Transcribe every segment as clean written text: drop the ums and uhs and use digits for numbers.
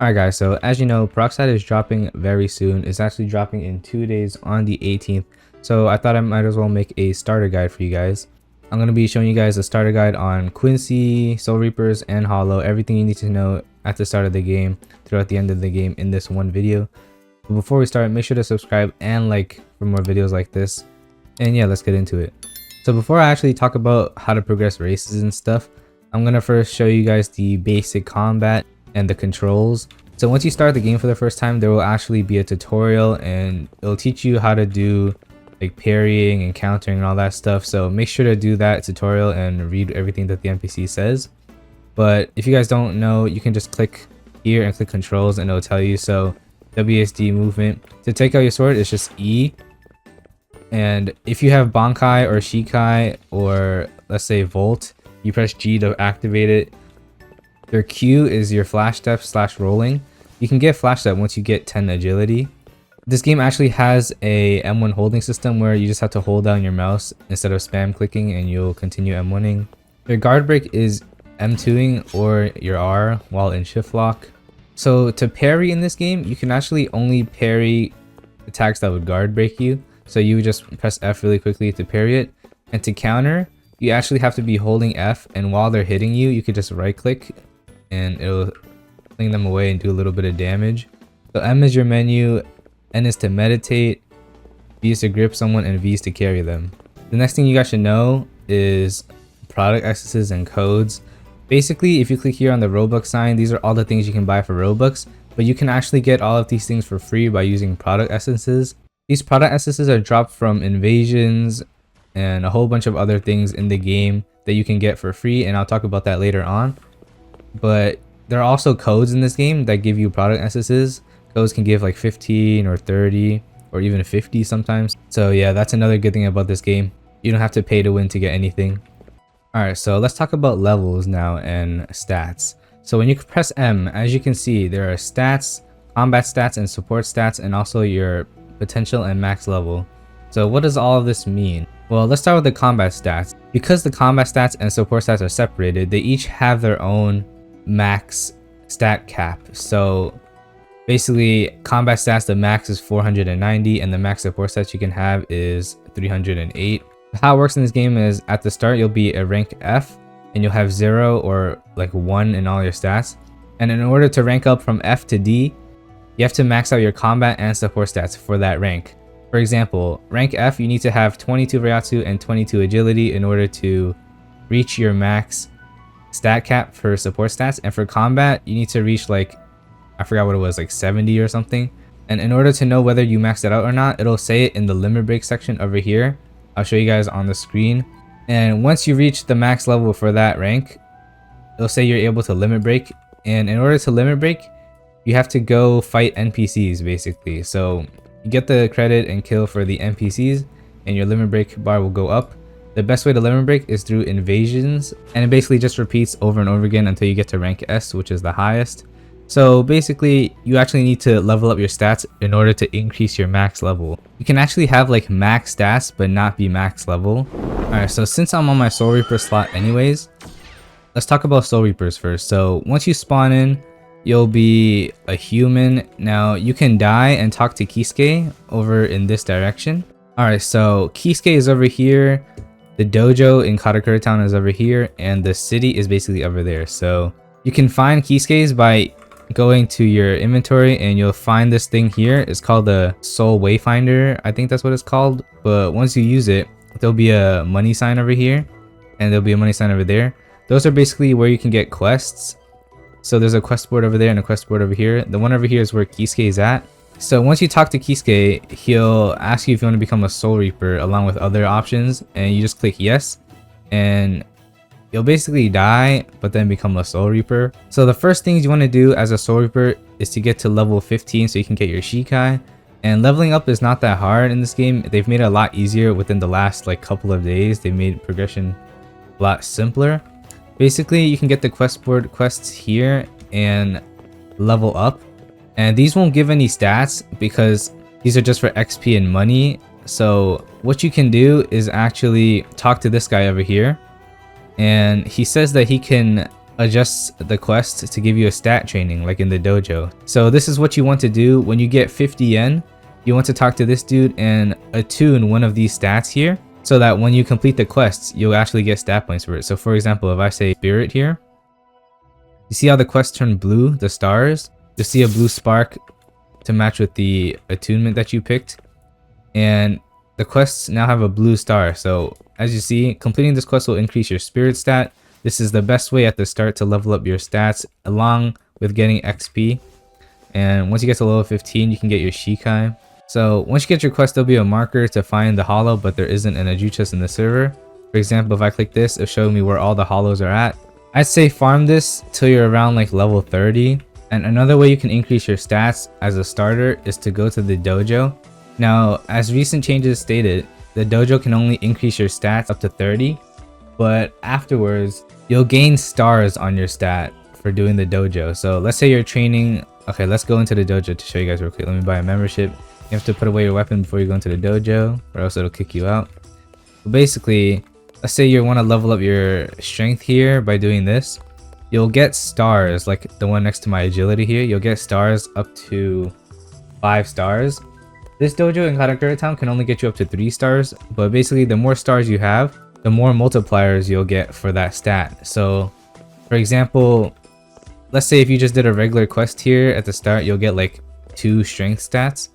Alright guys, so as you know, Peroxide is dropping very soon. It's actually dropping in 2 days on the 18th. So I thought I might as well make a starter guide for you guys. I'm going to be showing you guys a starter guide on Quincy, Soul Reapers, and Hollow. Everything you need to know at the start of the game, throughout the end of the game in this one video. But before we start, make sure to subscribe and like for more videos like this. And yeah, let's get into it. So before I actually talk about how to progress races and stuff, I'm going to first show you guys the basic combat and the controls. So once you start the game for the first time, there will actually be a tutorial and it'll teach you how to do like parrying and countering and all that stuff. So make sure to do that tutorial and read everything that the NPC says. But if you guys don't know, you can just click here and click controls and it'll tell you. So WSD movement. To take out your sword, it's just E. And if you have Bankai or Shikai or let's say Volt, you press G to activate it. Your Q is your flash step / rolling. You can get flash step once you get 10 agility. This game actually has a M1 holding system where you just have to hold down your mouse instead of spam clicking and you'll continue M1ing. Your guard break is M2ing or your R while in shift lock. So to parry in this game, you can actually only parry attacks that would guard break you. So you would just press F really quickly to parry it. And to counter, you actually have to be holding F, and while they're hitting you, you could just right click and it'll fling them away and do a little bit of damage. So M is your menu, N is to meditate, V is to grip someone, and V is to carry them. The next thing you guys should know is product accesses and codes. Basically, if you click here on the Roblox sign, these are all the things you can buy for Robux, but you can actually get all of these things for free by using product essences. These product essences are dropped from invasions and a whole bunch of other things in the game that you can get for free, and I'll talk about that later on. But there are also codes in this game that give you product essences. Codes can give like 15 or 30 or even 50 sometimes. So yeah, that's another good thing about this game. You don't have to pay to win to get anything. Alright, so let's talk about levels now and stats. So when you press M, as you can see, there are stats, combat stats, and support stats, and also your potential and max level. So what does all of this mean? Well, let's start with the combat stats. Because the combat stats and support stats are separated, they each have their own max stat cap. So basically, combat stats, the max is 490 and the max support stats you can have is 308. How it works in this game is at the start you'll be a rank F and you'll have 0 or like 1 in all your stats. And in order to rank up from F to D, you have to max out your combat and support stats for that rank. For example, rank F, you need to have 22 Reiatsu and 22 agility in order to reach your max stat cap for support stats. And for combat, you need to reach like, I forgot what it was, like 70 or something. And in order to know whether you maxed it out or not, it'll say it in the limit break section over here. I'll show you guys on the screen. And once you reach the max level for that rank, it'll say you're able to limit break. And in order to limit break, you have to go fight NPCs basically. So you get the credit and kill for the NPCs and your limit break bar will go up. The best way to limit break is through invasions, and it basically just repeats over and over again until you get to rank S, which is the highest. So basically, you actually need to level up your stats in order to increase your max level. You can actually have like max stats but not be max level. Alright, so since I'm on my Soul Reaper slot anyways, let's talk about Soul Reapers first. So once you spawn in, you'll be a human. Now you can die and talk to Kisuke over in this direction. Alright, so Kisuke is over here, the dojo in Karakura Town is over here, and the city is basically over there. So you can find Kisuke's by going to your inventory and you'll find this thing here. It's called the Soul Wayfinder, I think that's what it's called. But once you use it, there'll be a money sign over here and there'll be a money sign over there. Those are basically where you can get quests. So there's a quest board over there and a quest board over here. The one over here is where Kisuke is at. So once you talk to Kisuke, he'll ask you if you want to become a Soul Reaper along with other options, and you just click yes, and you'll basically die but then become a Soul Reaper. So the first things you want to do as a Soul Reaper is to get to level 15 so you can get your Shikai. And leveling up is not that hard in this game. They've made it a lot easier within the last like couple of days. They made progression a lot simpler. Basically, you can get the quest board quests here and level up. And these won't give any stats because these are just for XP and money. So what you can do is actually talk to this guy over here. And he says that he can adjusts the quest to give you a stat training like in the dojo. So this is what you want to do when you get 50 yen. You want to talk to this dude and attune one of these stats here so that when you complete the quests, you'll actually get stat points for it. So for example, if I say spirit here, you see how the quest turned blue, the stars? You'll see a blue spark to match with the attunement that you picked. And the quests now have a blue star. So as you see, completing this quest will increase your spirit stat. This is the best way at the start to level up your stats along with getting XP. And once you get to level 15, you can get your Shikai. So once you get your quest, there'll be a marker to find the hollow, but there isn't an Aju chest in the server. For example, if I click this, it'll show me where all the hollows are at. I'd say farm this till you're around like level 30. And another way you can increase your stats as a starter is to go to the dojo. Now, as recent changes stated, the dojo can only increase your stats up to 30, but afterwards, you'll gain stars on your stat for doing the dojo. So let's say you're training. Okay, let's go into the dojo to show you guys real quick. Let me buy a membership. You have to put away your weapon before you go into the dojo, or else it'll kick you out. But basically, let's say you want to level up your strength here by doing this. You'll get stars, like the one next to my agility here. You'll get stars up to 5 stars. This dojo in Karakura Town can only get you up to 3 stars, but basically the more stars you have, the more multipliers you'll get for that stat. So, for example, let's say if you just did a regular quest here at the start, you'll get like 2 strength stats.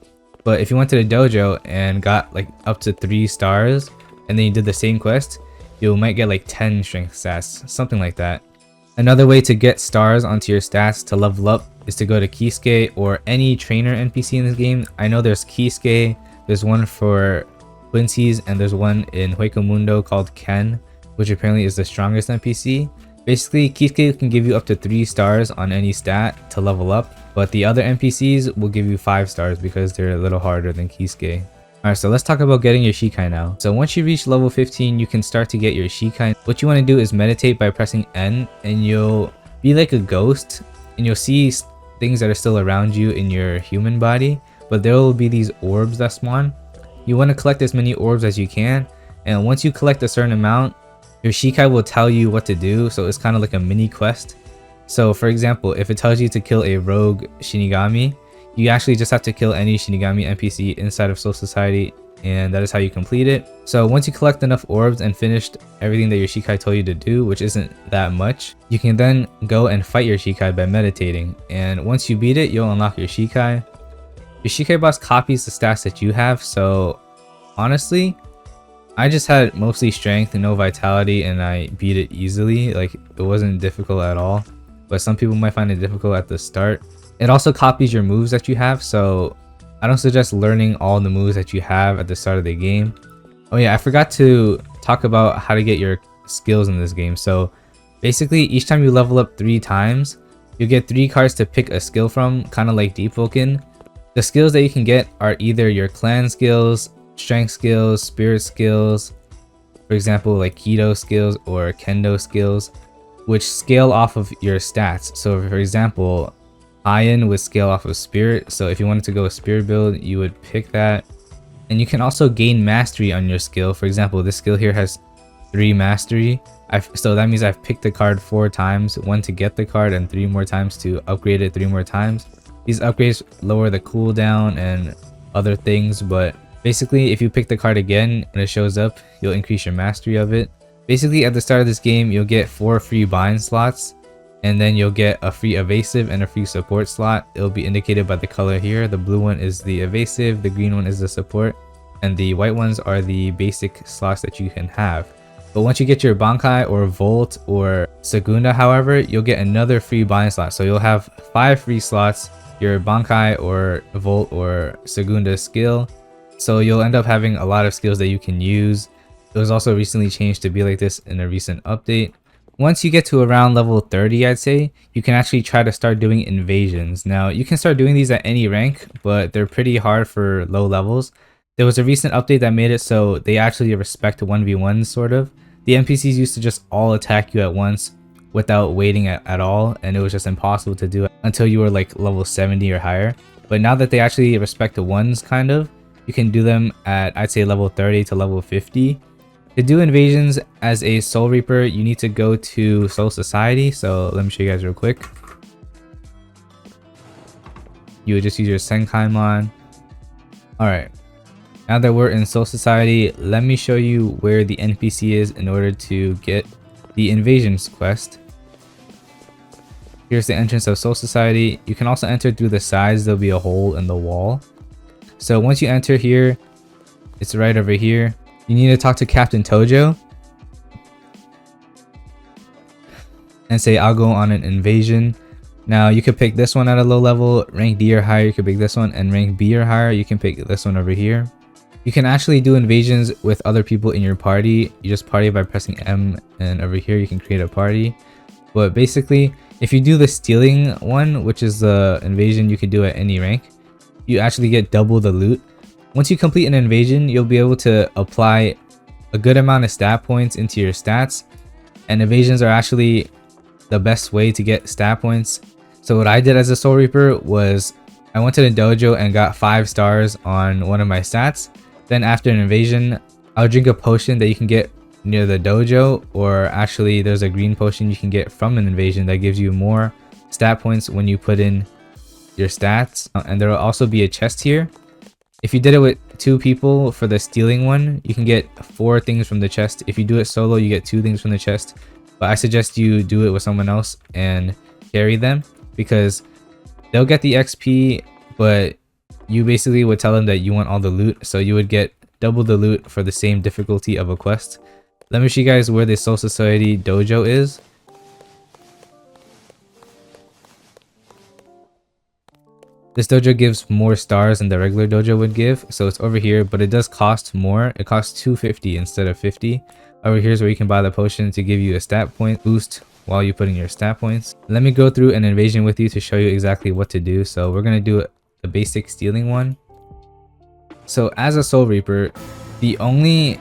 But if you went to the dojo and got like up to 3 stars, and then you did the same quest, you might get like 10 strength stats, something like that. Another way to get stars onto your stats to level up is to go to Kisuke or any trainer NPC in this game. I know there's Kisuke, there's one for Quincy's, and there's one in Hueco called Ken, which apparently is the strongest NPC. Basically, Kisuke can give you up to 3 stars on any stat to level up, but the other NPCs will give you 5 stars because they're a little harder than Kisuke. Alright, so let's talk about getting your Shikai now. So once you reach level 15, you can start to get your Shikai. What you want to do is meditate by pressing N, and you'll be like a ghost, and you'll see things that are still around you in your human body, but there will be these orbs that spawn. You want to collect as many orbs as you can, and once you collect a certain amount, your Shikai will tell you what to do, so it's kind of like a mini quest. So for example, if it tells you to kill a rogue Shinigami, you actually just have to kill any Shinigami NPC inside of Soul Society, and that is how you complete it. So once you collect enough orbs and finished everything that your Shikai told you to do, which isn't that much, you can then go and fight your Shikai by meditating. And once you beat it, you'll unlock your Shikai. Your Shikai boss copies the stats that you have, so honestly, I just had mostly strength and no vitality, and I beat it easily. Like, it wasn't difficult at all, but some people might find it difficult at the start. It also copies your moves that you have, so I don't suggest learning all the moves that you have at the start of the game. Oh yeah, I forgot to talk about how to get your skills in this game. So basically, each time you level up 3 times, you get 3 cards to pick a skill from, kind of like Deep Vulcan. The skills that you can get are either your clan skills, strength skills, spirit skills, for example like Kido skills or Kendo skills, which scale off of your stats. So for example, Iron would scale off of spirit, so if you wanted to go a spirit build, you would pick that. And you can also gain mastery on your skill. For example, this skill here has 3 mastery, so that means I've picked the card 4 times, 1 to get the card and 3 more times to upgrade it 3 more times. These upgrades lower the cooldown and other things, but basically if you pick the card again and it shows up, you'll increase your mastery of it. Basically at the start of this game, you'll get 4 free bind slots, and then you'll get a free evasive and a free support slot. It'll be indicated by the color here. The blue one is the evasive, the green one is the support, and the white ones are the basic slots that you can have. But once you get your Bankai or Volt or Segunda, however, you'll get another free bind slot. So you'll have 5 free slots, your Bankai or Volt or Segunda skill. So you'll end up having a lot of skills that you can use. It was also recently changed to be like this in a recent update. Once you get to around level 30, I'd say, you can actually try to start doing invasions. Now, you can start doing these at any rank, but they're pretty hard for low levels. There was a recent update that made it so they actually respect 1v1s, sort of. The NPCs used to just all attack you at once without waiting at all, and it was just impossible to do it until you were like level 70 or higher. But now that they actually respect the ones, kind of, you can do them at, I'd say, level 30 to level 50. To do invasions as a Soul Reaper, you need to go to Soul Society. So let me show you guys real quick. You would just use your Senkaimon. Alright, now that we're in Soul Society, let me show you where the NPC is in order to get the Invasions quest. Here's the entrance of Soul Society. You can also enter through the sides. There'll be a hole in the wall. So once you enter here, it's right over here. You need to talk to Captain Tojo and say, I'll go on an invasion. Now you could pick this one at a low level, rank D or higher. You could pick this one, and rank B or higher, you can pick this one over here. You can actually do invasions with other people in your party. You just party by pressing M, and over here you can create a party. But basically, if you do the stealing one, which is the invasion you can do at any rank, you actually get double the loot. Once you complete an invasion, you'll be able to apply a good amount of stat points into your stats, and invasions are actually the best way to get stat points. So what I did as a Soul Reaper was I went to the dojo and got 5 stars on one of my stats. Then after an invasion, I'll drink a potion that you can get near the dojo, or actually there's a green potion you can get from an invasion that gives you more stat points when you put in your stats. And there will also be a chest here. If you did it with 2 people for the stealing one, you can get 4 things from the chest. If you do it solo, you get 2 things from the chest. But I suggest you do it with someone else and carry them, because they'll get the XP, but you basically would tell them that you want all the loot, so you would get double the loot for the same difficulty of a quest. Let me show you guys where the Soul Society dojo is. This dojo gives more stars than the regular dojo would give, so it's over here, but it does cost more. It costs 250 instead of 50. Over here is where you can buy the potion to give you a stat point boost while you put in your stat points. Let me go through an invasion with you to show you exactly what to do. So we're going to do the basic stealing one. So as a Soul Reaper, the only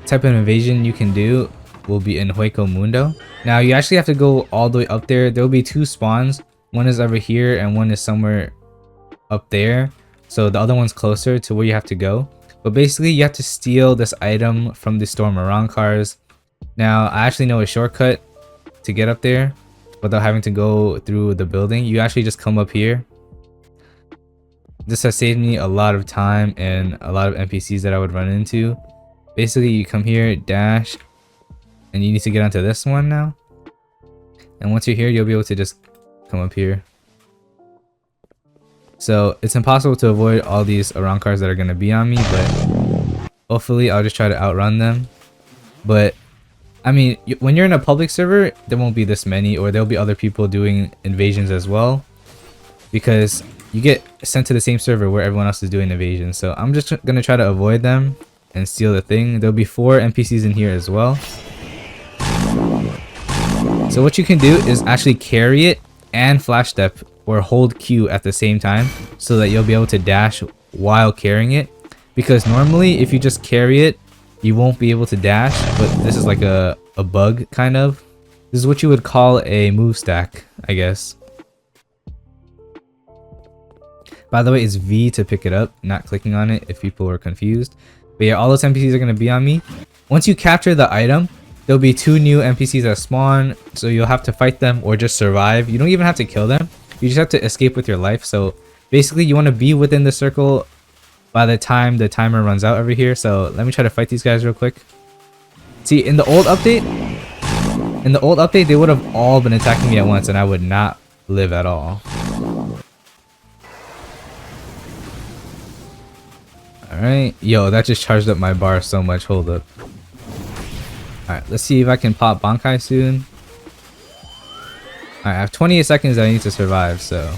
type of invasion you can do will be in Hueco Mundo. Now you actually have to go all the way up there. There will be 2 spawns. One is over here and one is somewhere up there. So the other one's closer to where you have to go. But basically you have to steal this item from the Storm Marang cars. Now I actually know a shortcut to get up there without having to go through the building. You actually just come up here. This has saved me a lot of time and a lot of NPCs that I would run into. Basically you come here, dash, and you need to get onto this one now. And once you're here, you'll be able to just come up here. So it's impossible to avoid all these Arang cars that are going to be on me, but hopefully I'll just try to outrun them. But I mean, when you're in a public server, there won't be this many, or there'll be other people doing invasions as well, because you get sent to the same server where everyone else is doing invasions. So I'm just going to try to avoid them and steal the thing. There'll be 4 NPCs in here as well. So what you can do is actually carry it and flash step or hold Q at the same time, so that you'll be able to dash while carrying it. Because normally if you just carry it, you won't be able to dash, but this is like a bug kind of. This is what you would call a move stack, I guess. By the way, it's V to pick it up, not clicking on it if people are confused. But yeah, all those NPCs are going to be on me. Once you capture the item, there'll be 2 new NPCs that spawn, so you'll have to fight them or just survive. You don't even have to kill them. You just have to escape with your life. So basically you want to be within the circle by the time the timer runs out over here. So let me try to fight these guys real quick. See, in the old update, they would have all been attacking me at once and I would not live at all. Alright, yo, that just charged up my bar so much. Hold up. Alright, let's see if I can pop Bankai soon. Alright, I have 28 seconds that I need to survive, so.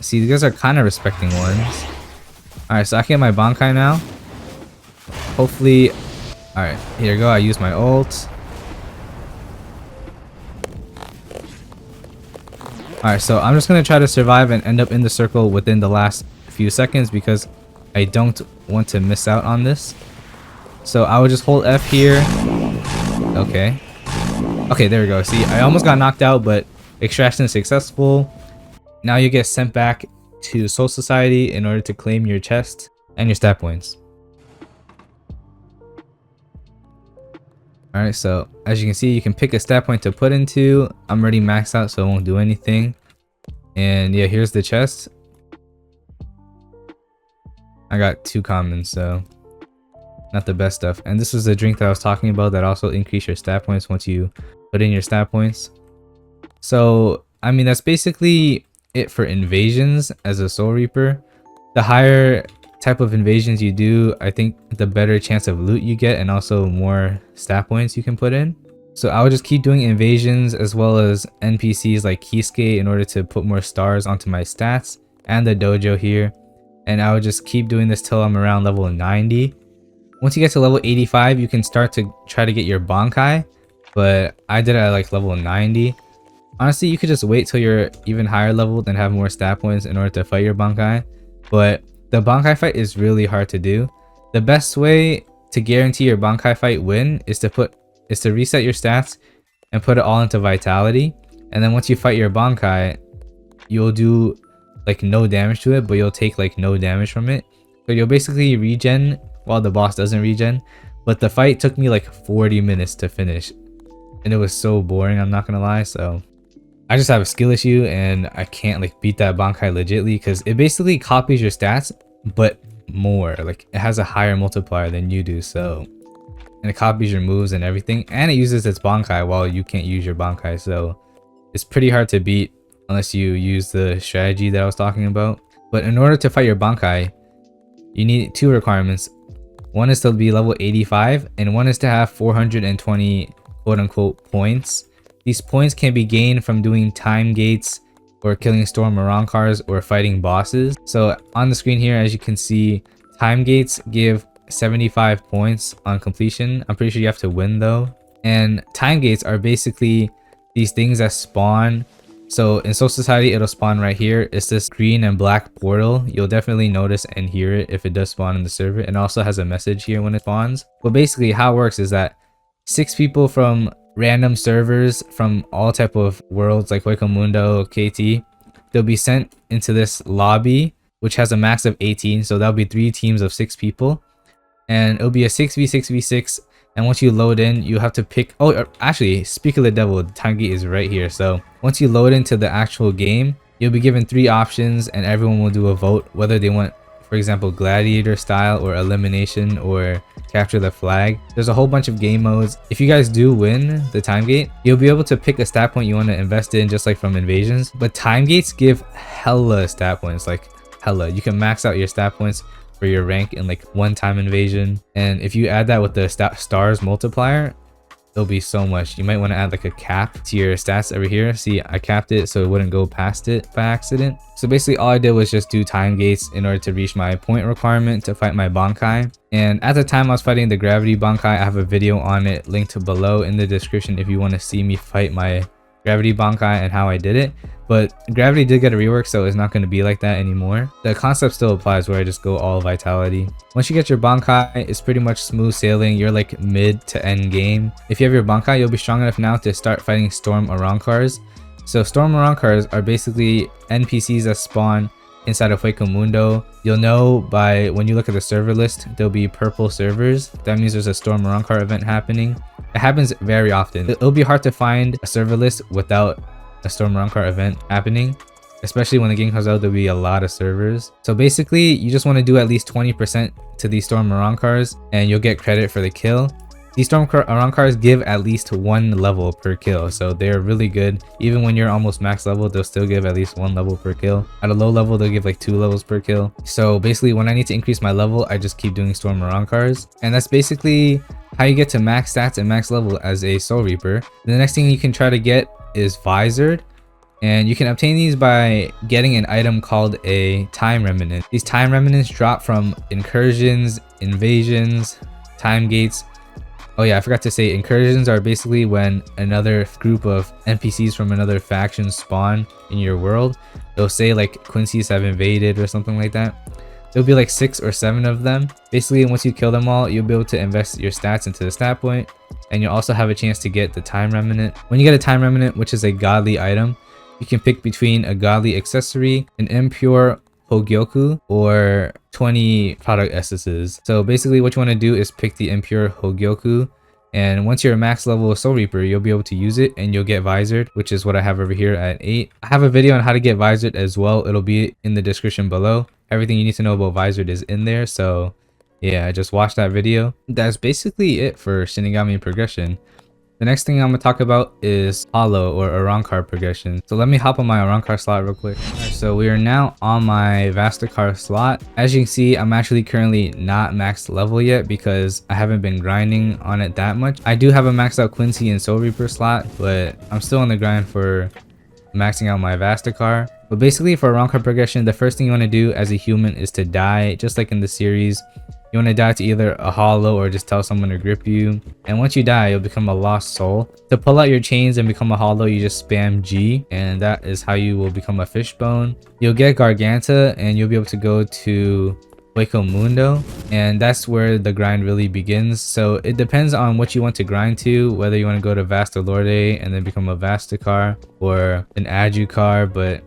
See, these guys are kind of respecting ones. Alright, so I can get my Bankai now. Hopefully. Alright, here we go. I use my ult. Alright, so I'm just going to try to survive and end up in the circle within the last few seconds, because I don't want to miss out on this. So I would just hold F here. Okay. Okay, there we go. See, I almost got knocked out, but extraction is successful. Now you get sent back to Soul Society in order to claim your chest and your stat points. Alright, so as you can see, you can pick a stat point to put into. I'm already maxed out, so it won't do anything. And yeah, here's the chest. I got 2 commons, so not the best stuff. And this was the drink that I was talking about that also increase your stat points once you put in your stat points. So I mean, that's basically it for invasions as a Soul Reaper. The higher type of invasions you do, I think the better chance of loot you get and also more stat points you can put in. So I would just keep doing invasions as well as NPCs like Kisuke in order to put more stars onto my stats and the dojo here. And I would just keep doing this till I'm around level 90. Once you get to level 85, you can start to try to get your Bankai, but I did it at like level 90. Honestly, you could just wait till you're even higher leveled and have more stat points in order to fight your Bankai, but the Bankai fight is really hard to do. The best way to guarantee your Bankai fight win is to reset your stats and put it all into Vitality, and then once you fight your Bankai, you'll do like no damage to it, but you'll take like no damage from it. So you'll basically regen while the boss doesn't regen. But the fight took me like 40 minutes to finish, and it was so boring, I'm not gonna lie. So I just have a skill issue and I can't like beat that Bankai legitly, because it basically copies your stats but more, like it has a higher multiplier than you do. So, and it copies your moves and everything, and it uses its Bankai while you can't use your Bankai. So it's pretty hard to beat unless you use the strategy that I was talking about. But in order to fight your Bankai, you need 2 requirements. One is to be level 85, and one is to have 420 quote-unquote points. These points can be gained from doing time gates or killing storm Marankars or fighting bosses. So on the screen here, as you can see, time gates give 75 points on completion. I'm pretty sure you have to win though. And time gates are basically these things that spawn. So in Soul Society, it'll spawn right here. It's this green and black portal. You'll definitely notice and hear it if it does spawn in the server. And also has a message here when it spawns. But basically how it works is that 6 people from random servers from all type of worlds like Mundo, KT, they'll be sent into this lobby, which has a max of 18. So that'll be 3 teams of 6 people. And it'll be a 6v6v6. And once you load in, you have to pick... Oh, actually, speak of the devil, the time gate is right here. So once you load into the actual game, you'll be given 3 options and everyone will do a vote whether they want, for example, gladiator style or elimination or capture the flag. There's a whole bunch of game modes. If you guys do win the time gate, you'll be able to pick a stat point you want to invest in, just like from invasions. But time gates give hella stat points, like hella. You can max out your stat points for your rank in like 1 time invasion, and if you add that with the stars multiplier, it'll be so much. You might want to add like a cap to your stats over here. See, I capped it so it wouldn't go past it by accident. So basically all I did was just do time gates in order to reach my point requirement to fight my Bankai. And at the time I was fighting the gravity Bankai, I have a video on it linked below in the description if you want to see me fight my gravity Bankai and how I did it. But gravity did get a rework, so it's not going to be like that anymore. The concept still applies where I just go all Vitality. Once you get your Bankai, it's pretty much smooth sailing. You're like mid to end game. If you have your Bankai, you'll be strong enough now to start fighting storm Marankars. So storm Marankars are basically NPCs that spawn inside of Mundo. You'll know by when you look at the server list, there'll be purple servers. That means there's a storm Marankar event happening. It happens very often. It'll be hard to find a server list without a storm Marankar event happening, especially when the game comes out. There'll be a lot of servers. So basically you just want to do at least 20% to these storm Marankars and you'll get credit for the kill. These storm Marankars give at least 1 level per kill, so they're really good. Even when you're almost max level, they'll still give at least 1 level per kill. At a low level, they'll give like 2 levels per kill. So basically when I need to increase my level, I just keep doing storm Marankars, and that's basically how you get to max stats and max level as a Soul Reaper. The next thing you can try to get is Vizard, and you can obtain these by getting an item called a time remnant. These time remnants drop from incursions, invasions, time gates. Oh yeah, I forgot to say, incursions are basically when another group of NPCs from another faction spawn in your world. They'll say like Quincy's have invaded or something like that. There'll be like 6 or 7 of them. Basically, once you kill them all, you'll be able to invest your stats into the stat point, and you'll also have a chance to get the time remnant. When you get a time remnant, which is a godly item, you can pick between a godly accessory, an impure Hogyoku, or 20 product essences. So basically what you want to do is pick the impure Hogyoku And once you're a max level Soul Reaper, you'll be able to use it and you'll get Vizard, which is what I have over here at 8. I have a video on how to get Vizard as well. It'll be in the description below. Everything you need to know about Vizard is in there. So yeah, just watch that video. That's basically it for Shinigami progression. The next thing I'm going to talk about is Hollow or Arankar progression. So let me hop on my Arankar slot real quick. Alright, so we are now on my Vastakar slot. As you can see, I'm actually currently not maxed level yet because I haven't been grinding on it that much. I do have a maxed out Quincy and Soul Reaper slot, but I'm still on the grind for maxing out my Vastakar. But basically for Arankar progression, the first thing you want to do as a human is to die, just like in the series. You want to die to either a hollow or just tell someone to grip you. And once you die, you'll become a lost soul. To pull out your chains and become a hollow, you just spam G. And that is how you will become a fishbone. You'll get Garganta and you'll be able to go to Hueco Mundo. And that's where the grind really begins. So it depends on what you want to grind to. Whether you want to go to Vastalorde and then become a Vastakar or an Adjukar. But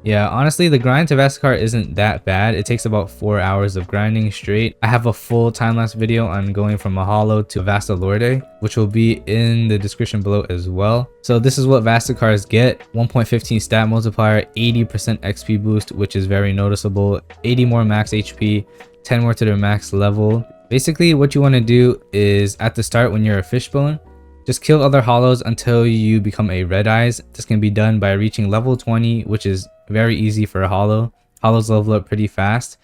yeah, honestly, the grind to Vastakar isn't that bad. It takes about 4 hours of grinding straight. I have a full time-lapse video on going from a hollow to Vastalorde, which will be in the description below as well. So this is what Vastakars get. 1.15 stat multiplier, 80% XP boost, which is very noticeable, 80 more max HP, 10 more to their max level. Basically, what you want to do is at the start when you're a fishbone, just kill other hollows until you become a red eyes. This can be done by reaching level 20, which is very easy for a hollow. Hollows level up pretty fast.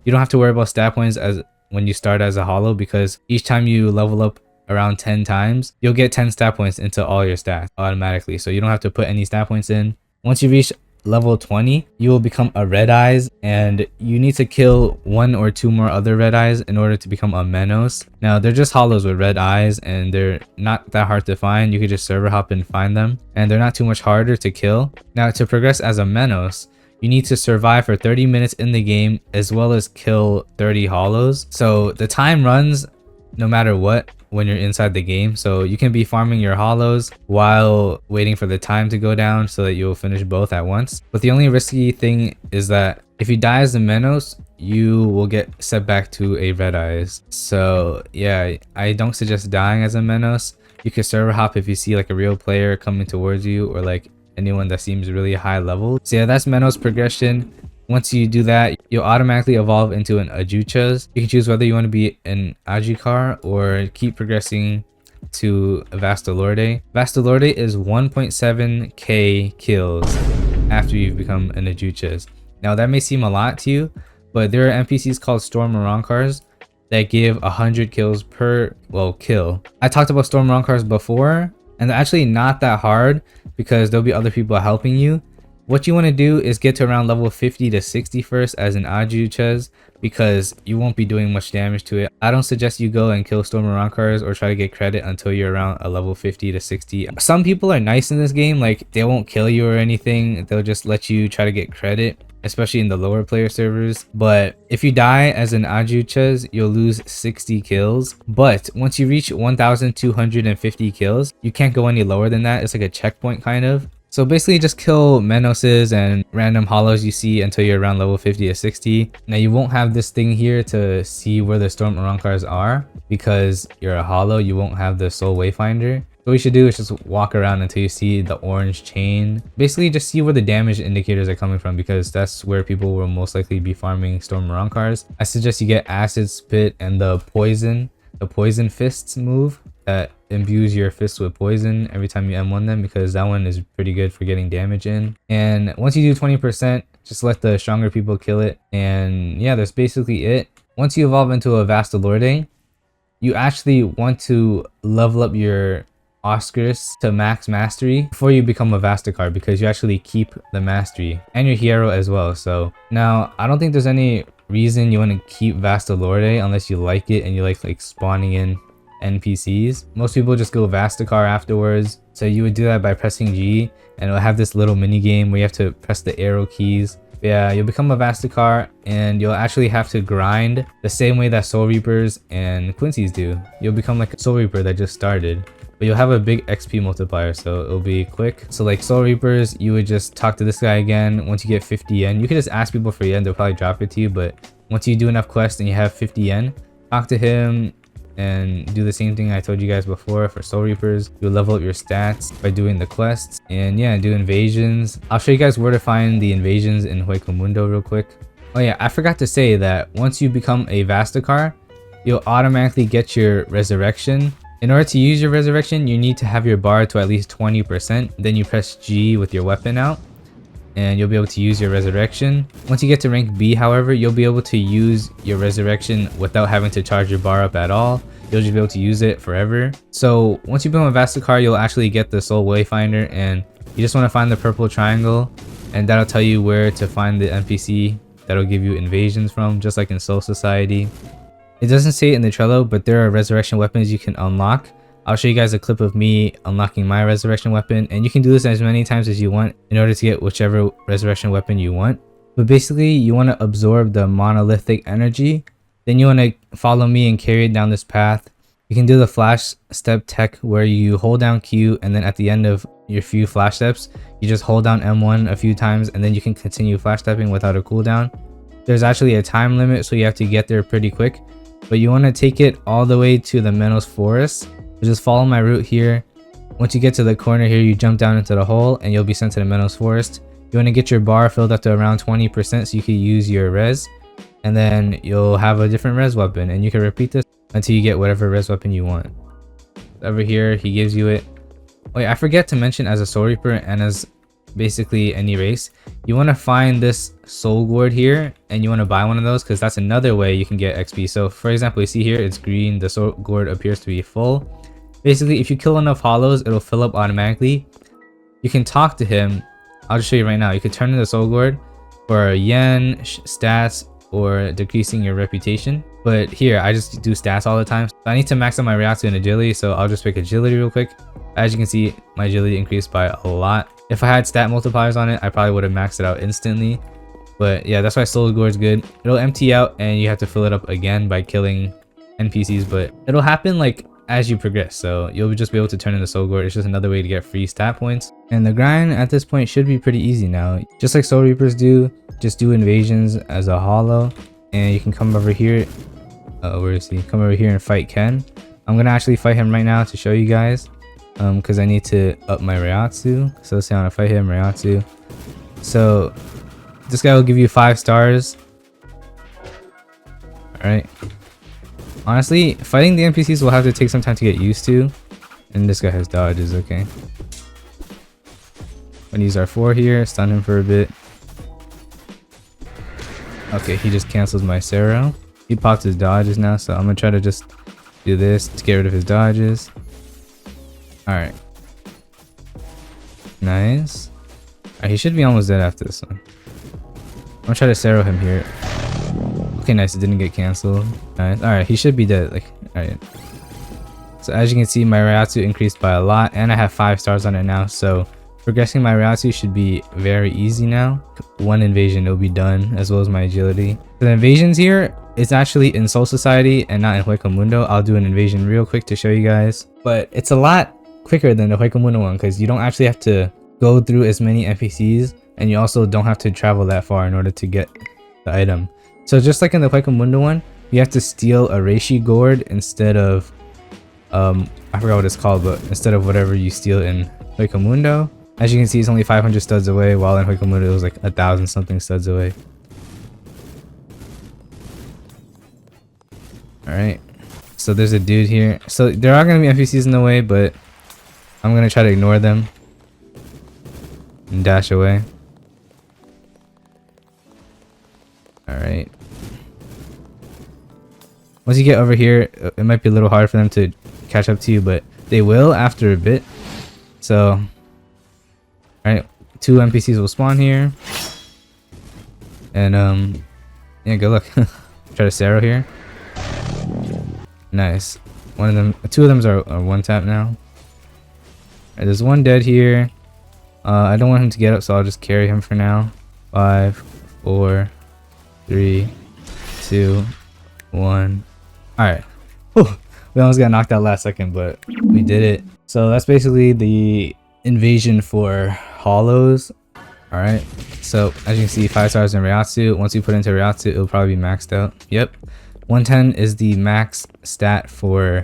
You don't have to worry about stat points as when you start as a hollow, because each time you level up around 10 times, you'll get 10 stat points into all your stats automatically. So you don't have to put any stat points in. Once you reach level 20, you will become a red eyes, and you need to kill 1 or 2 more other red eyes in order to become a Menos. Now they're just hollows with red eyes and they're not that hard to find. You could just server hop and find them, and they're not too much harder to kill. Now to progress as a Menos, you need to survive for 30 minutes in the game as well as kill 30 hollows. So the time runs no matter what when you're inside the game, so you can be farming your hollows while waiting for the time to go down so that you'll finish both at once. But the only risky thing is that if you die as a Menos, you will get set back to a red eyes. So yeah, I don't suggest dying as a Menos. You can server hop if you see like a real player coming towards you, or like anyone that seems really high level. So yeah, that's Menos progression. Once you do that, you'll automatically evolve into an Ajuchas. You can choose whether you want to be an Ajikar or keep progressing to Vastalorde. Vastalorde is 1.7k kills after you've become an Ajuchas. Now that may seem a lot to you, but there are NPCs called Storm Arankars that give 100 kills per, well, kill. I talked about Storm Arankars before, and they're actually not that hard because there'll be other people helping you. What you want to do is get to around level 50 to 60 first as an Ajuchas, because you won't be doing much damage to it. I don't suggest you go and kill Storm Arankars or try to get credit until you're around a level 50 to 60. Some people are nice in this game, like they won't kill you or anything. They'll just let you try to get credit, especially in the lower player servers. But if you die as an Ajuchas, you'll lose 60 kills. But once you reach 1,250 kills, you can't go any lower than that. It's like a checkpoint kind of. So basically just kill Menoses and random hollows you see until you're around level 50 to 60. Now you won't have this thing here to see where the Storm Arankars are because you're a hollow. You won't have the Soul Wayfinder. So what you should do is just walk around until you see the orange chain. Basically just see where the damage indicators are coming from, because that's where people will most likely be farming Storm Arankars. I suggest you get Acid Spit and the Poison Fists move that imbues your fists with poison every time you M1 them, because that one is pretty good for getting damage in. And once you do 20%, just let the stronger people kill it. And yeah, that's basically it. Once you evolve into a Vastalorde, you actually want to level up your Oscarus to max mastery before you become a Vastakar, because you actually keep the mastery and your hero as well. So now I don't think there's any reason you want to keep Vastalorde unless you like it and you like spawning in NPCs. Most people just go Vastakar afterwards. So you would do that by pressing G, and it'll have this little mini game where you have to press the arrow keys. Yeah, you'll become a Vastakar, and you'll actually have to grind the same way that Soul Reapers and Quincy's do. You'll become like a Soul Reaper that just started, but you'll have a big XP multiplier, so it'll be quick. So like Soul Reapers, you would just talk to this guy again. Once you get 50 yen, you can just ask people for yen, they'll probably drop it to you. But once you do enough quests and you have 50 yen, talk to him, and do the same thing I told you guys before for Soul Reapers. You'll level up your stats by doing the quests, and yeah, do invasions. I'll show you guys where to find the invasions in Hueco real quick. Oh yeah, I forgot to say that once you become a Vastacar, you'll automatically get your Resurrection. In order to use your Resurrection, you need to have your bar to at least 20%. Then you press G with your weapon out, and you'll be able to use your Resurrection. Once you get to rank B, however, you'll be able to use your Resurrection without having to charge your bar up at all. You'll just be able to use it forever. So once you become a Vastacar, you'll actually get the Soul Wayfinder, and you just want to find the purple triangle, and that'll tell you where to find the NPC that'll give you invasions from, just like in Soul Society. It doesn't say it in the Trello, but there are resurrection weapons you can unlock. I'll show you guys a clip of me unlocking my resurrection weapon, and you can do this as many times as you want in order to get whichever resurrection weapon you want. But basically, you want to absorb the monolithic energy. Then you want to follow me and carry it down this path. You can do the flash step tech where you hold down Q, and then at the end of your few flash steps, you just hold down M1 a few times, and then you can continue flash stepping without a cooldown. There's actually a time limit, so you have to get there pretty quick. But you want to take it all the way to the Menos Forest. So just follow my route here. Once you get to the corner here, you jump down into the hole and you'll be sent to the Menos Forest. You want to get your bar filled up to around 20% so you can use your res. And then you'll have a different res weapon, and you can repeat this until you get whatever res weapon you want. Over here, he gives you it. Wait, I forget to mention, as a Soul Reaper and as basically any race, you want to find this Soul Gourd here, and you want to buy one of those, because that's another way you can get XP. So for example, you see here it's green, the Soul Gourd appears to be full. Basically, if you kill enough hollows, it'll fill up automatically. You can talk to him. I'll just show you right now. You can turn in the Soul Gourd for yen, stats, or decreasing your reputation. But here, I just do stats all the time. So I need to max out my Reatsu and agility, so I'll just pick agility real quick. As you can see, my agility increased by a lot. If I had stat multipliers on it, I probably would have maxed it out instantly. But yeah, that's why Soul Gourd is good. It'll empty out and you have to fill it up again by killing NPCs, but it'll happen like as you progress. So you'll just be able to turn in the Soul Gourd. It's just another way to get free stat points. And the grind at this point should be pretty easy now. Just like Soul Reapers do, just do invasions as a hollow. And you can come over here. Where is he? Come over here and fight Ken. I'm gonna actually fight him right now to show you guys. Because I need to up my Reatsu. So let's say I want to fight him, Reatsu. So this guy will give you 5 stars. Alright. Honestly, fighting the NPCs will have to take some time to get used to. And this guy has dodges, okay. I'm gonna use our 4 here, stun him for a bit. Okay, he just cancels my Sero. He popped his dodges now, so I'm gonna try to just do this to get rid of his dodges. Alright. Nice. Alright, he should be almost dead after this one. I'm gonna try to Sero him here. Okay, nice. It didn't get cancelled. Nice. Alright, he should be dead. Like, alright. So as you can see, my Reatsu increased by a lot, and I have 5 stars on it now. So progressing my Reatsu should be very easy now. One invasion, it'll be done, as well as my agility. The invasions here, it's actually in Soul Society and not in Hueco. I'll do an invasion real quick to show you guys. But it's a lot quicker than the Hueco one, because you don't actually have to go through as many NPCs, and you also don't have to travel that far in order to get the item. So just like in the Hueco one, you have to steal a Reishi Gourd instead of I forgot what it's called, but instead of whatever you steal in Hueco. As you can see, it's only 500 studs away, while in Hueco it was like 1,000 something studs away. Alright, so there's a dude here. So there are going to be NPCs in the way, but I'm going to try to ignore them and dash away. Alright. Once you get over here, it might be a little hard for them to catch up to you, but they will after a bit. So, alright, 2 NPCs will spawn here. And, yeah, good luck. Try to Sero here. Nice. 2 of them are one tap now. Alright, there's one dead here. I don't want him to get up, so I'll just carry him for now. 5, 4, 3, 2, 1. Alright. We almost got knocked out last second, but we did it. So that's basically the invasion for hollows. Alright. So as you can see, 5 stars in Reatsu. Once you put into Reatsu, it'll probably be maxed out. Yep. 110 is the max stat for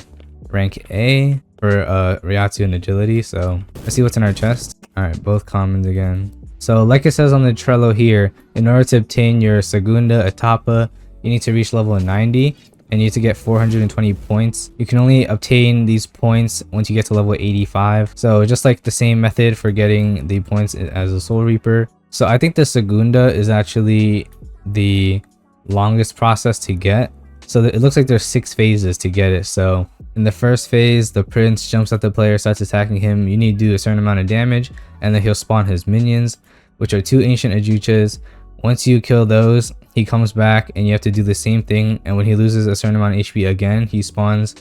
rank A for Ryatsu and agility. So let's see what's in our chest. All right, both commons again. So like it says on the Trello here, in order to obtain your Segunda Etapa, you need to reach level 90 and you need to get 420 points. You can only obtain these points once you get to level 85. So just like the same method for getting the points as a Soul Reaper. So I think the Segunda is actually the longest process to get. So it looks like there's 6 phases to get it. So in the first phase, the prince jumps at the player, starts attacking him. You need to do a certain amount of damage, and then he'll spawn his minions, which are 2 ancient Ajuchas. Once you kill those, he comes back and you have to do the same thing. And when he loses a certain amount of HP again, he spawns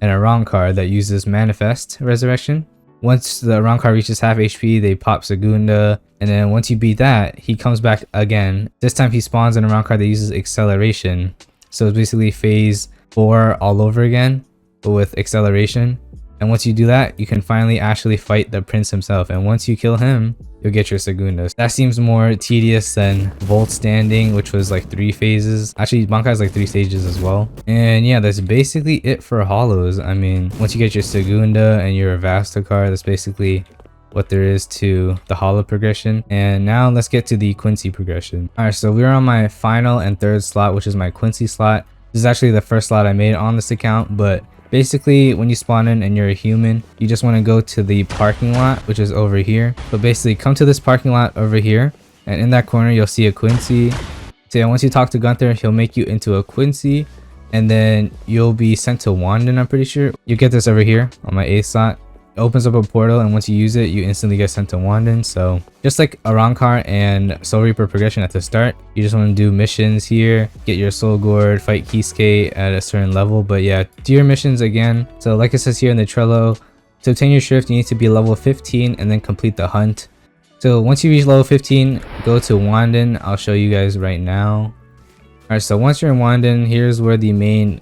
an Aran card that uses Manifest Resurrection. Once the Aran card reaches half HP, they pop Segunda. And then once you beat that, he comes back again. This time he spawns an Aran card that uses Acceleration. So it's basically phase 4 all over again, but with acceleration. And once you do that, you can finally actually fight the prince himself. And once you kill him, you'll get your Segunda. That seems more tedious than Vollstandig, which was like 3 phases. Actually, Bankai is like 3 stages as well. And yeah, that's basically it for Hollows. I mean, once you get your Segunda and your Vasta card, that's basically what there is to the Hollow progression. And now let's get to the Quincy progression. All right, so we're on my final and 3rd slot, which is my Quincy slot. This is actually the first slot I made on this account, but basically when you spawn in and you're a human, you just want to go to the parking lot, which is over here. So basically come to this parking lot over here, and in that corner you'll see a Quincy. So yeah, once you talk to Gunther, he'll make you into a Quincy, and then you'll be sent to Wanden. I'm pretty sure you get this over here on my 8th slot. It opens up a portal, and once you use it, you instantly get sent to Wanden. So just like Arankar and Soul Reaper progression at the start, you just want to do missions here, get your Soul Gourd, fight Kisuke at a certain level. But yeah, do your missions again. So like it says here in the Trello, to obtain your Shrift, you need to be level 15 and then complete the hunt. So once you reach level 15, go to Wanden. I'll show you guys right now. Alright, so once you're in Wanden, here's where the main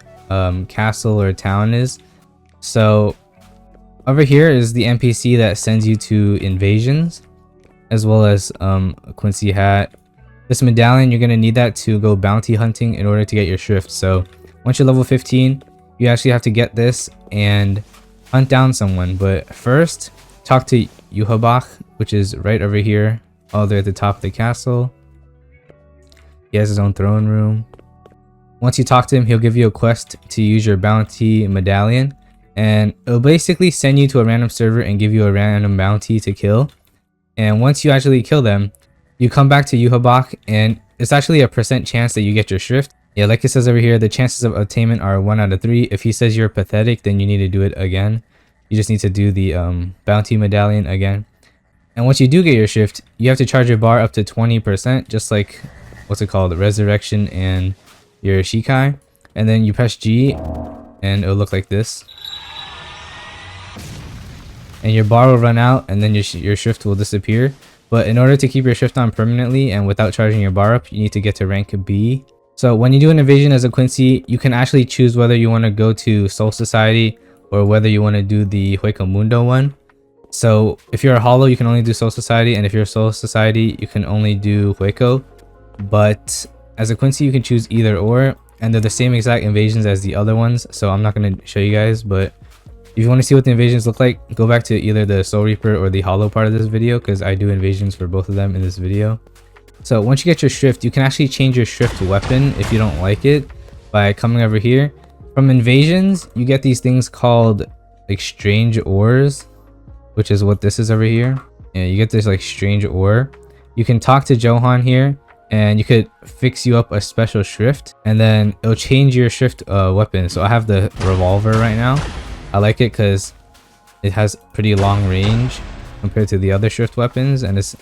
castle or town is. So over here is the NPC that sends you to invasions, as well as a Quincy hat. This medallion, you're going to need that to go bounty hunting in order to get your Shrift. So once you're level 15, you actually have to get this and hunt down someone. But first, talk to Yuhabach, which is right over here, all the way at the top of the castle. He has his own throne room. Once you talk to him, he'll give you a quest to use your bounty medallion. And it'll basically send you to a random server and give you a random bounty to kill. And once you actually kill them, you come back to Yuhabach, and it's actually a % chance that you get your Shrift. Yeah, like it says over here, the chances of attainment are 1 out of 3. If he says you're pathetic, then you need to do it again. You just need to do the bounty medallion again. And once you do get your Shrift, you have to charge your bar up to 20%, just like, what's it called, Ressurection and your Shikai. And then you press G, and it'll look like this. And your bar will run out, and then your Shrift will disappear. But in order to keep your Shrift on permanently and without charging your bar up, you need to get to rank B. So when you do an invasion as a Quincy, you can actually choose whether you want to go to Soul Society or whether you want to do the Hueco Mundo one. So if you're a Hollow, you can only do Soul Society, and if you're Soul Society, you can only do Hueco. But as a Quincy, you can choose either or, and they're the same exact invasions as the other ones. So I'm not going to show you guys, but if you want to see what the invasions look like, go back to either the Soul Reaper or the Hollow part of this video, because I do invasions for both of them in this video. So once you get your Shrift, you can actually change your Shrift weapon if you don't like it by coming over here. From invasions, you get these things called like strange ores, which is what this is over here. And you get this like strange ore. You can talk to Johan here, and you could fix you up a special Shrift, and then it'll change your Shrift weapon. So I have the revolver right now. I like it because it has pretty long range compared to the other Shrift weapons, and it's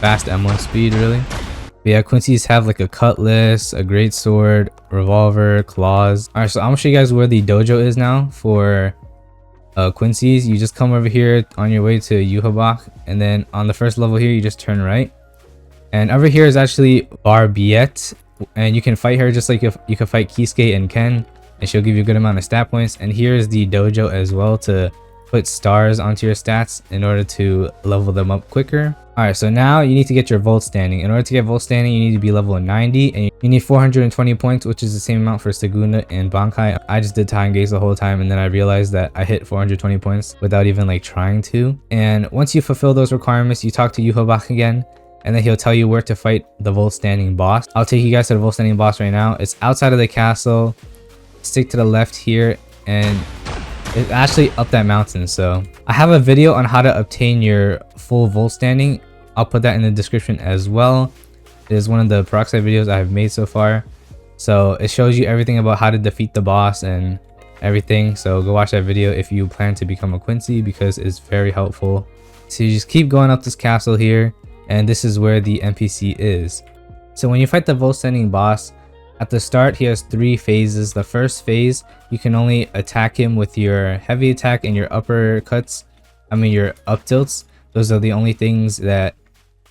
fast M1 speed really. But yeah, Quincy's have like a cutlass, a great sword, revolver, claws. Alright, so I'm gonna show you guys where the dojo is now for Quincy's. You just come over here on your way to Yuhabach, and then on the first level here, you just turn right. And over here is actually Barbiette, and you can fight her just like if you can fight Kisuke and Ken, and she'll give you a good amount of stat points. And here is the dojo as well to put stars onto your stats in order to level them up quicker. Alright, so now you need to get your Vollstandig. In order to get Vollstandig, you need to be level 90 and you need 420 points, which is the same amount for Segunda and Bankai. I just did time gaze the whole time and then I realized that I hit 420 points without even like trying to. And once you fulfill those requirements, you talk to Yuhobach again and then he'll tell you where to fight the Vollstandig boss. I'll take you guys to the Vollstandig boss right now. It's outside of the castle. Stick to the left here and it's actually up that mountain. So I have a video on how to obtain your full Vollstandig. I'll put that in the description as well. It is one of the Peroxide videos I've made so far. So it shows you everything about how to defeat the boss and everything. So go watch that video if you plan to become a Quincy because it's very helpful. So you just keep going up this castle here and this is where the NPC is. So when you fight the Vollstandig boss, at the start he has 3 phases. The first phase, you can only attack him with your heavy attack and your uppercuts. Your up tilts. Those are the only things that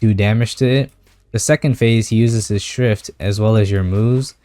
do damage to it. The second phase, he uses his Shrift as well as your moves.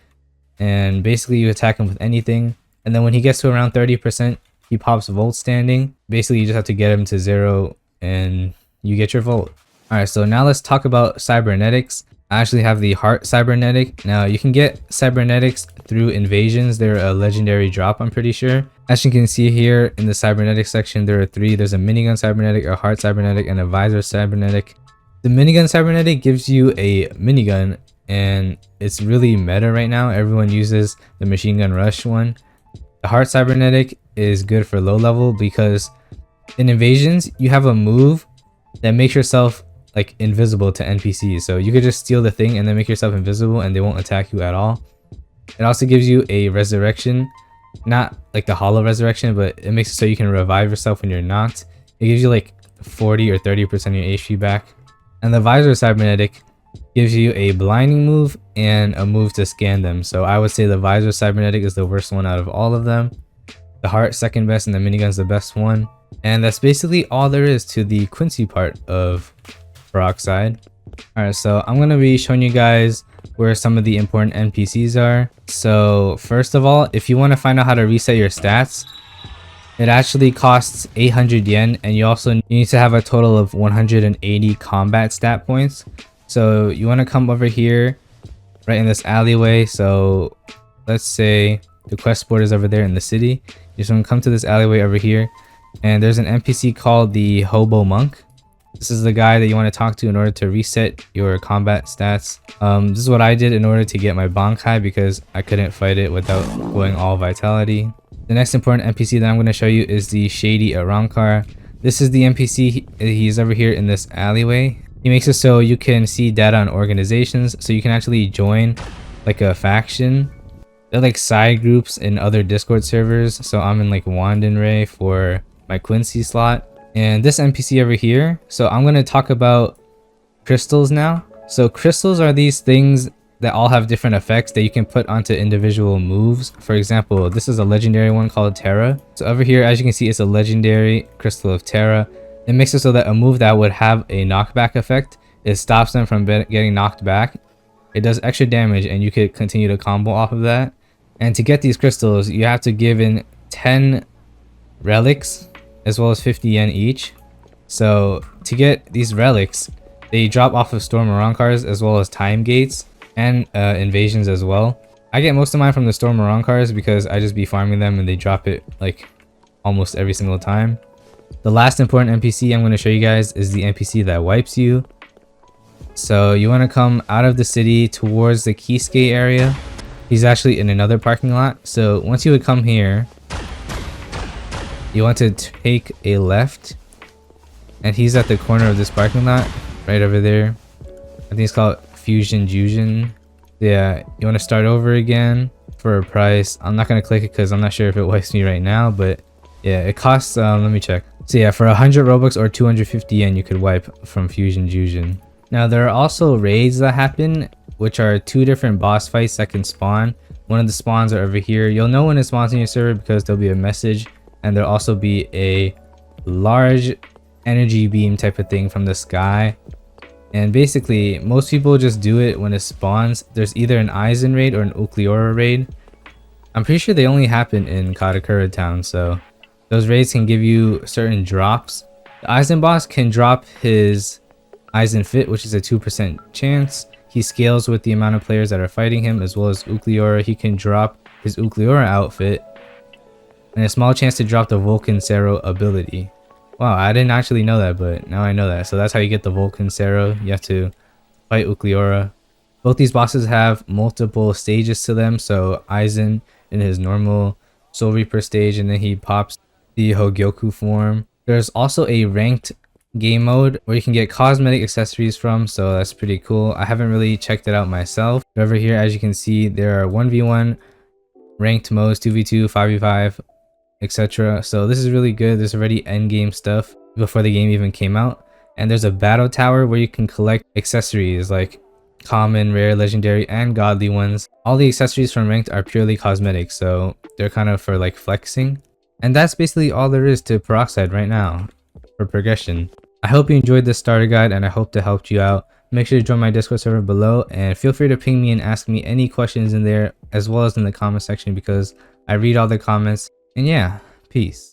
And basically you attack him with anything. And then when he gets to around 30%, he pops Vollstandig. Basically you just have to get him to 0 and you get your Volt. Alright, so now let's talk about Cybernetics. I actually have the Heart Cybernetic. Now you can get Cybernetics through invasions. They're a legendary drop, I'm pretty sure. As you can see here in the Cybernetics section, there are 3. There's a minigun cybernetic, a heart cybernetic, and a visor cybernetic. The minigun cybernetic gives you a minigun and it's really meta right now. Everyone uses the machine gun rush one. The heart cybernetic is good for low level because in invasions, you have a move that makes yourself like invisible to NPCs. So you could just steal the thing and then make yourself invisible and they won't attack you at all. It also gives you a resurrection, not like the hollow resurrection, but it makes it so you can revive yourself when you're knocked. It gives you like 40 or 30% of your HP back. And the visor cybernetic gives you a blinding move and a move to scan them. So I would say the visor cybernetic is the worst one out of all of them. The heart second best and the minigun's the best one. And that's basically all there is to the Quincy part of Peroxide. Alright, so I'm going to be showing you guys where some of the important NPCs are. So first of all, if you want to find out how to reset your stats, it actually costs 800 yen and you need to have a total of 180 combat stat points. So you want to come over here right in this alleyway. So let's say the quest board is over there in the city. You just want to come to this alleyway over here and there's an NPC called the Hobo Monk. This is the guy that you want to talk to in order to reset your combat stats. This is what I did in order to get my Bankai because I couldn't fight it without going all vitality. The next important NPC that I'm going to show you is the Shady Arankar. This is the NPC. He's over here in this alleyway. He makes it so you can see data on organizations, so you can actually join like a faction. They're like side groups in other Discord servers. So I'm in like Wandenray for my Quincy slot. And this NPC over here, so I'm going to talk about crystals now. So crystals are these things that all have different effects that you can put onto individual moves. For example, this is a legendary one called Terra. So over here, as you can see, it's a legendary crystal of Terra. It makes it so that a move that would have a knockback effect, it stops them from getting knocked back. It does extra damage and you could continue to combo off of that. And to get these crystals, you have to give in 10 relics as well as 50 yen each. So to get these relics, they drop off of Storm Arankars as well as time gates and invasions as well. I get most of mine from the Storm Arankars because I just be farming them and they drop it like almost every single time. The last important NPC I'm going to show you guys is the NPC that wipes you. So you want to come out of the city towards the Kisuke area. He's actually in another parking lot. So once you would come here, you want to take a left and he's at the corner of this parking lot right over there. I think it's called Fusion Jusion. Yeah, you want to start over again for a price. I'm not going to click it because I'm not sure if it wipes me right now, but yeah, it costs let me check. So yeah, for 100 robux or 250 yen you could wipe from Fusion Jusion. Now there are also raids that happen, which are 2 different boss fights that can spawn. One of the spawns are over here. You'll know when it spawns in your server because there'll be a message. And there'll also be a large energy beam type of thing from the sky. And basically, most people just do it when it spawns. There's either an Aizen raid or an Ukliora raid. I'm pretty sure they only happen in Katakura town, so Those raids can give you certain drops. The Aizen boss can drop his Aizen Fit, which is a 2% chance. He scales with the amount of players that are fighting him, as well as Ukleora. He can drop his Ukleora outfit, and a small chance to drop the Vulcan Sero ability. Wow, I didn't actually know that, but now I know that. So that's how you get the Vulcan Sero. You have to fight Ukleora. Both these bosses have multiple stages to them. So Aizen in his normal Soul Reaper stage, and then he pops the Hogyoku form. There's also a ranked game mode where you can get cosmetic accessories from, so that's pretty cool. I haven't really checked it out myself. But over here, as you can see, there are 1v1 ranked modes, 2v2, 5v5, etc. So this is really good. There's already end game stuff before the game even came out. And there's a battle tower where you can collect accessories like common, rare, legendary, and godly ones. All the accessories from ranked are purely cosmetic, so they're kind of for like flexing. And that's basically all there is to Peroxide right now for progression. I hope you enjoyed this starter guide, and I hope to help you out. Make sure to join my Discord server below, and feel free to ping me and ask me any questions in there, as well as in the comment section, because I read all the comments. And yeah, peace.